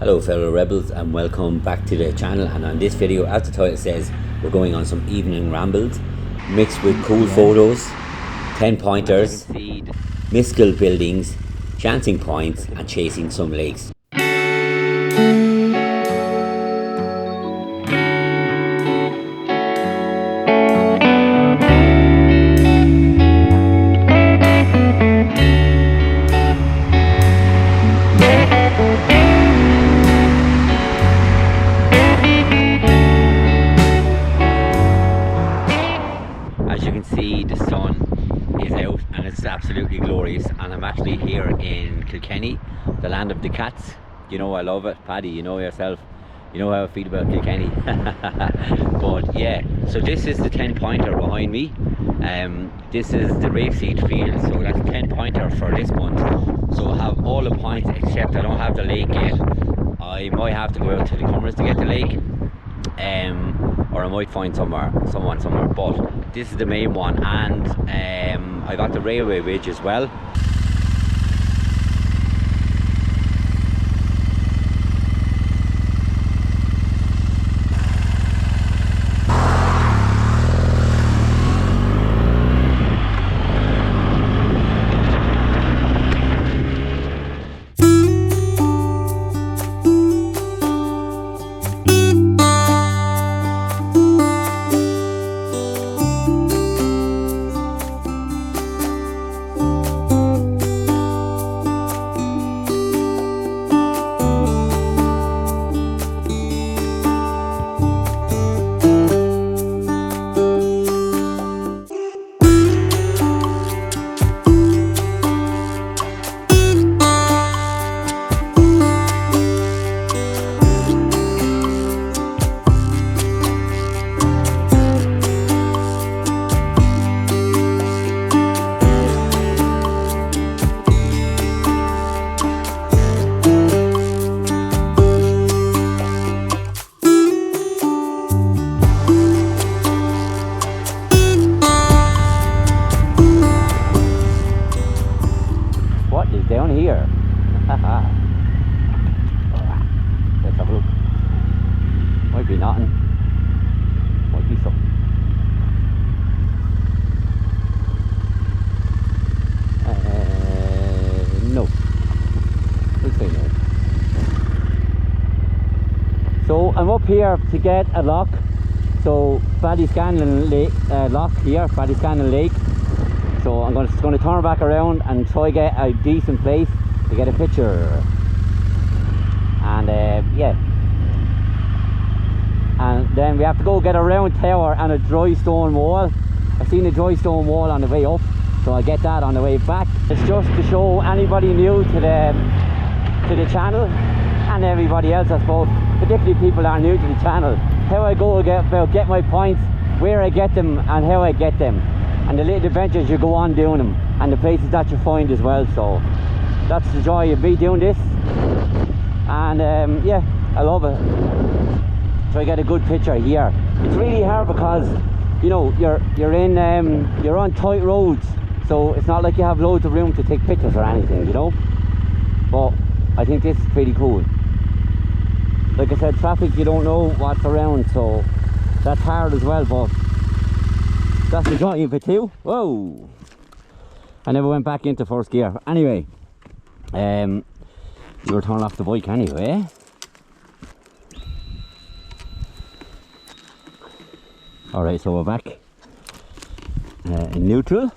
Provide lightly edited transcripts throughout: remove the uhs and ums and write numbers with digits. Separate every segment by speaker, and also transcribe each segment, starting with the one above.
Speaker 1: Hello fellow rebels and welcome back to the channel, and on this video, as the title says, we're going on some evening rambles mixed with cool photos, 10 pointers, mystical buildings, chancing points and chasing some lakes. As you can see, the sun is out and it's absolutely glorious, and I'm actually here in Kilkenny, the land of the cats. You know I love it, Paddy, you know yourself, you know how I feel about Kilkenny. But yeah, so this is the 10 pointer behind me. This is the REV'IT field, so that's 10 pointer for this month. So I have all the points except I don't have the lake yet. I might have to go out to the Cummers to get the lake. Or I might find someone somewhere, but this is the main one, and I got the railway bridge as well. Down here. Let's have a look. Might be nothing. Might be something. No. Let's say no. So I'm up here to get a lock. So Ballyscannon Lake, lock here, Ballyscannon Lake. So I'm just going to turn back around and try get a decent place to get a picture. And yeah. And then we have to go get a round tower and a dry stone wall. I've seen a dry stone wall on the way up, so I'll get that on the way back. It's just to show anybody new to the channel, and everybody else I suppose, particularly people that are new to the channel, how I go about get my points, where I get them and how I get them, and the little adventures you go on doing them, and the places that you find as well. So that's the joy of me doing this, and yeah, I love it. So I get a good picture here. It's really hard because you know you're on tight roads, so it's not like you have loads of room to take pictures or anything, you know. But I think this is pretty cool. Like I said, traffic, you don't know what's around, so that's hard as well, but that's the joy of it too. Whoa! I never went back into first gear. Anyway, you were turning off the bike anyway. Alright, so we're back in neutral.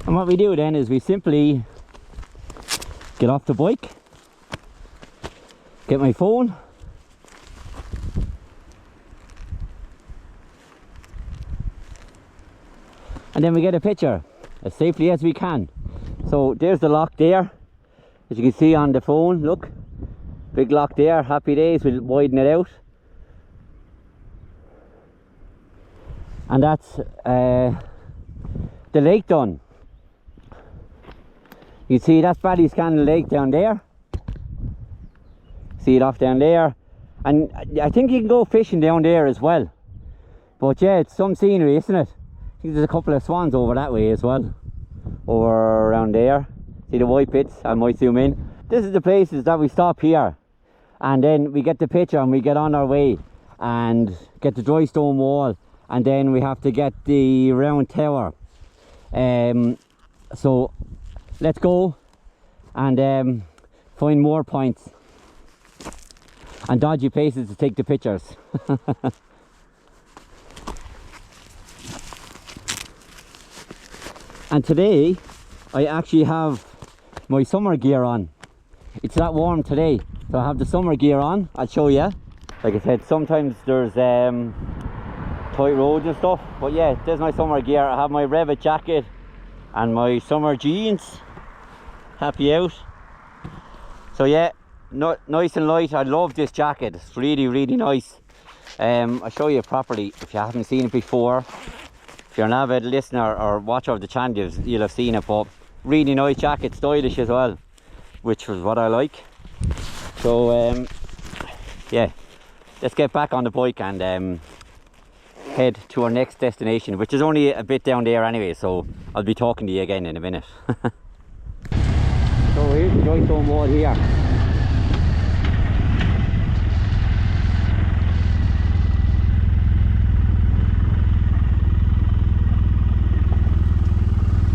Speaker 1: And what we do then is we simply get off the bike, get my phone, and then we get a picture as safely as we can. So there's the lock there, as you can see on the phone. Look, big lock there. Happy days, we'll widen it out. And that's the lake done. You see that's Ballyscannon Lake down there. See it off down there, and I think you can go fishing down there as well. But yeah, it's some scenery, isn't it? I think there's a couple of swans over that way as well, over around there. See the white bits? I might zoom in. this is the places that we stop here, and then we get the picture and we get on our way and get the dry stone wall, and then we have to get the round tower. So let's go and find more points and dodgy places to take the pictures. And today I actually have my summer gear on. It's that warm today, so I have the summer gear on. I'll show you. Like I said, sometimes there's tight roads and stuff, but yeah, there's my summer gear. I have my REV'IT jacket and my summer jeans. Happy out. So yeah, nice and light. I love this jacket. It's really, really nice. I'll show you properly if you haven't seen it before. If you're an avid listener or watcher of the channel, you'll have seen it, but really nice jacket, stylish as well, which was what I like. So yeah, let's get back on the bike and head to our next destination, which is only a bit down there anyway, so I'll be talking to you again in a minute. So here's the dry stone wall here.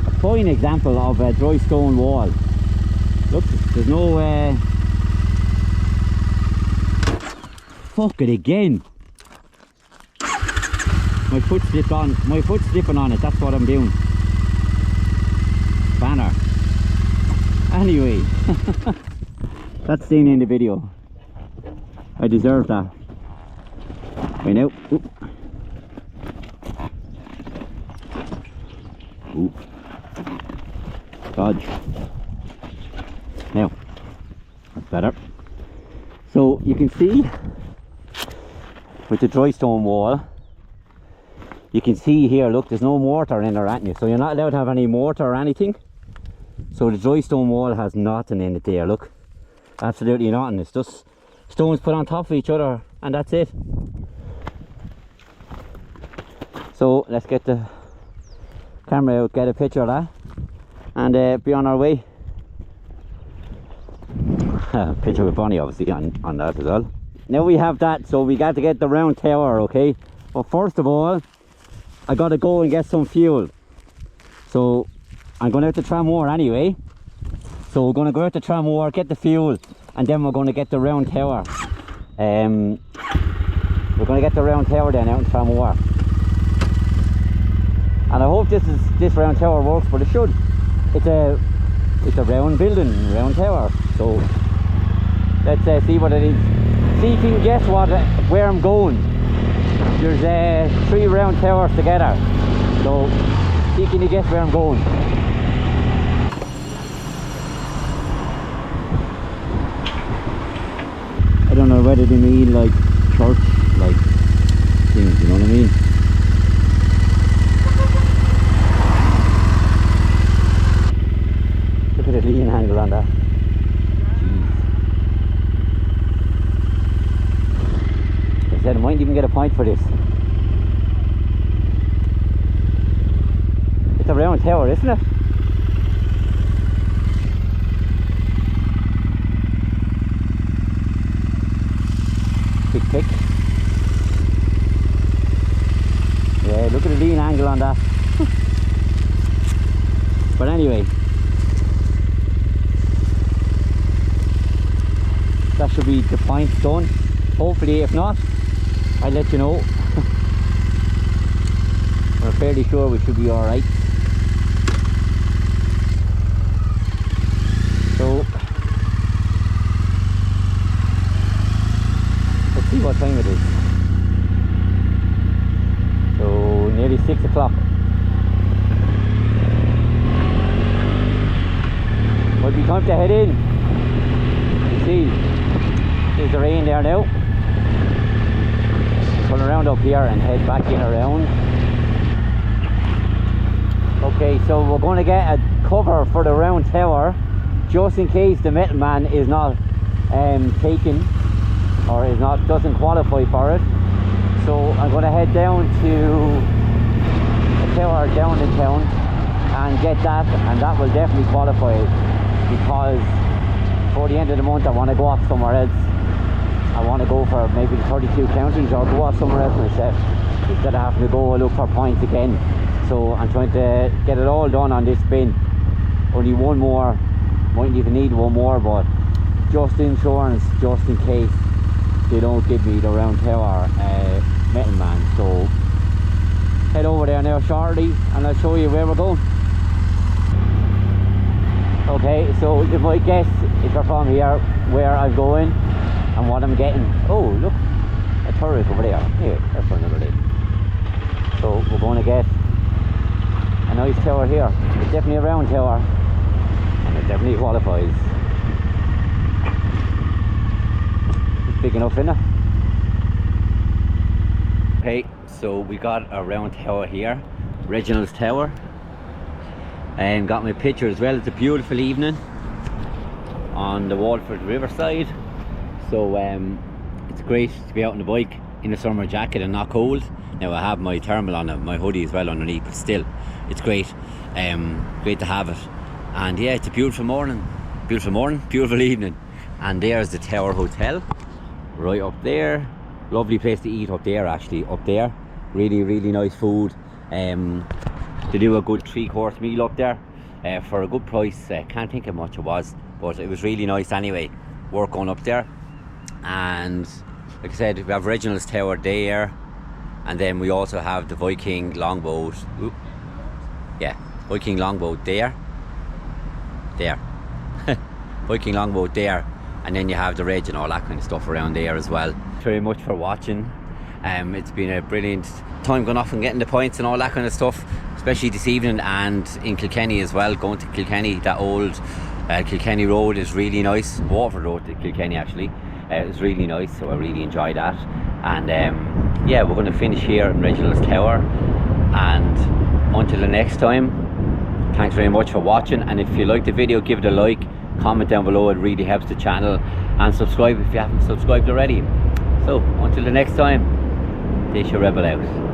Speaker 1: A fine example of a dry stone wall. Look, there's no fuck it again. My foot's slipping on it, that's what I'm doing. Banner. Anyway, that's staying in the video. I deserve that. Right now. Oop. Oop. Dodge. Now, that's better. So you can see with the dry stone wall, you can see here, look, there's no mortar in there, aren't you? So you're not allowed to have any mortar or anything. So the dry stone wall has nothing in it there, look. Absolutely nothing. It's just stones put on top of each other and that's it. So let's get the camera out, get a picture of that and be on our way. Picture with Bonnie obviously on that as well. Now we have that, so we got to get the round tower, okay? But first of all, I got to go and get some fuel. So I'm going out to Tramore anyway, so we're going to go out to Tramore, get the fuel, and then we're going to get the round tower. We're going to get the round tower then out in Tramore, and I hope this round tower works, but it should. It's a round building, round tower. So let's see what it is. See if you can guess where I'm going. There's 3 round towers together, so see can you guess where I'm going. I don't know whether they mean like church, like things, you know what I mean? Look at the lean angle on that. Jeez. I said I might even get a point for this. It's a round tower, isn't it? Pick. Yeah, look at the lean angle on that. But anyway, that should be the point done. Hopefully, if not, I'll let you know. We're fairly sure we should be alright. So let's see what time it is. So nearly 6 o'clock. Might be time to head in. You see, there's the rain there now. Turn around up here and head back in around. Okay, so we're going to get a cover for the round tower, just in case the metal man is not taken or doesn't qualify for it. So I'm going to head down to a tower down in town and get that, and that will definitely qualify, because before the end of the month I want to go off somewhere else. I want to go for maybe the 32 counties or go off somewhere else myself instead of having to go look for points again. So I'm trying to get it all done on this bin. Only one more, mightn't even need one more, but just insurance, just in case they don't give me the round tower metal man. So head over there now shortly and I'll show you where we're going. Okay, so you might guess if you're from here where I'm going and what I'm getting. Oh look, a turret over there. Here, that's for another day. So we're going to get a nice tower here. It's definitely a round tower and it definitely qualifies. It's big enough, isn't it? Okay, so we got a round tower here, Reginald's Tower, and got my picture as well. It's a beautiful evening on the Waterford riverside, so it's great to be out on the bike in a summer jacket and not cold. Now I have my thermal on it, my hoodie as well underneath, but still it's great. Great to have it. And yeah, it's a beautiful morning, beautiful evening. And there's the Tower Hotel right up there. Lovely place to eat up there, actually, up there. Really nice food. They do a good 3-course meal up there for a good price. Can't think how much it was, but it was really nice anyway. Work on up there. And like I said, we have Reginald's Tower there, and then we also have the Viking longboat. Oop. Yeah, Viking longboat there. Viking longboat there, and then you have the Reg and all that kind of stuff around there as well. Thanks very much for watching. It's been a brilliant time going off and getting the points and all that kind of stuff, especially this evening and in Kilkenny as well. Going to Kilkenny, that old Kilkenny road is really nice. Waterford Road to Kilkenny actually. It was really nice, so I really enjoyed that. And yeah, we're going to finish here in Reginald's Tower, and until the next time, thanks very much for watching. And if you liked the video, give it a like, comment down below, it really helps the channel, and subscribe if you haven't subscribed already. So until the next time, Deise Rebel out.